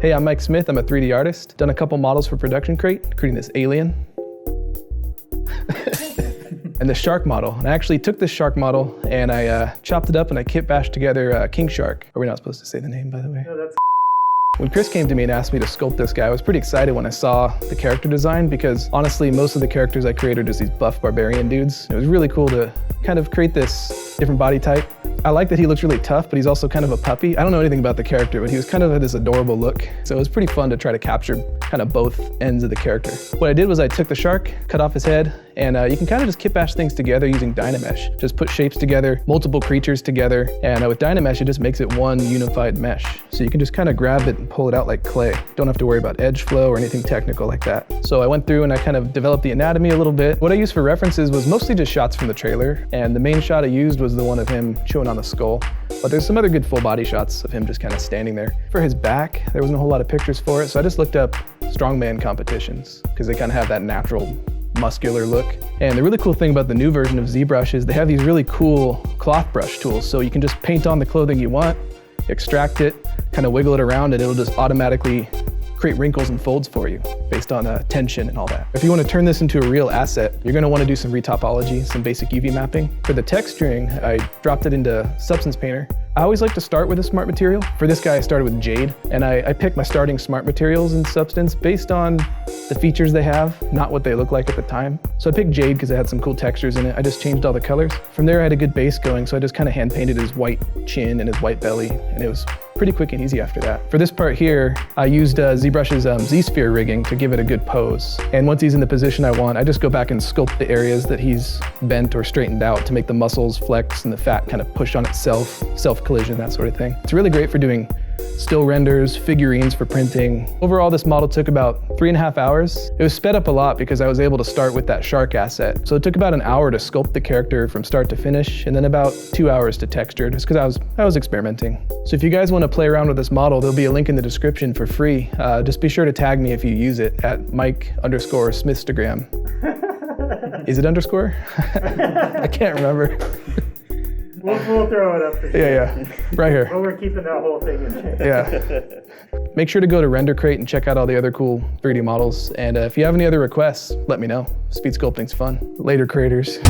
Hey, I'm Mike Smith. I'm a 3D artist. Done a couple models for ProductionCrate, creating this alien. And the shark model. And I actually took this shark model and I chopped it up and I kit bashed together King Shark. Are we not supposed to say the name, by the way? No, that's When Chris came to me and asked me to sculpt this guy, I was pretty excited when I saw the character design because honestly, most of the characters I created are just these buff barbarian dudes. It was really cool to kind of create this different body type. I like that he looks really tough, but he's also kind of a puppy. I don't know anything about the character, but he was kind of this adorable look. So it was pretty fun to try to capture kind of both ends of the character. What I did was I took the shark, cut off his head, and you can kind of just kit bash things together using Dynamesh. Just put shapes together, multiple creatures together, and with Dynamesh, it just makes it one unified mesh. So you can just kind of grab it and pull it out like clay. Don't have to worry about edge flow or anything technical like that. So I went through and I kind of developed the anatomy a little bit. What I used for references was mostly just shots from the trailer, and the main shot I used was the one of him chewing on the skull. But there's some other good full body shots of him just kind of standing there. For his back, there wasn't a whole lot of pictures for it, so I just looked up strongman competitions because they kind of have that natural muscular look. And the really cool thing about the new version of ZBrush is they have these really cool cloth brush tools, so you can just paint on the clothing you want, extract it, kind of wiggle it around, and it'll just automatically create wrinkles and folds for you based on tension and all that. If you want to turn this into a real asset, you're going to want to do some retopology, some basic UV mapping. For the texturing, I dropped it into Substance Painter. I always like to start with a smart material. For this guy, I started with jade, and I picked my starting smart materials in Substance based on the features they have, not what they look like at the time. So I picked jade because it had some cool textures in it. I just changed all the colors. From there, I had a good base going, so I just kind of hand painted his white chin and his white belly, and it was pretty quick and easy after that. For this part here, I used ZBrush's Z-sphere rigging to give it a good pose. And once he's in the position I want, I just go back and sculpt the areas that he's bent or straightened out to make the muscles flex and the fat kind of push on itself, self-collision, that sort of thing. It's really great for doing still renders, figurines for printing. Overall, this model took about 3.5 hours. It was sped up a lot because I was able to start with that shark asset. So it took about an hour to sculpt the character from start to finish, and then about 2 hours to texture, just because I was experimenting. So if you guys want to play around with this model, there'll be a link in the description for free. Just be sure to tag me if you use it at Mike_Smithstagram. Is it underscore? I can't remember. We'll throw it up for sure. Yeah, right here. But we're keeping that whole thing in check. Yeah. Make sure to go to RenderCrate and check out all the other cool 3D models. And if you have any other requests, let me know. Speed sculpting's fun. Later, creators.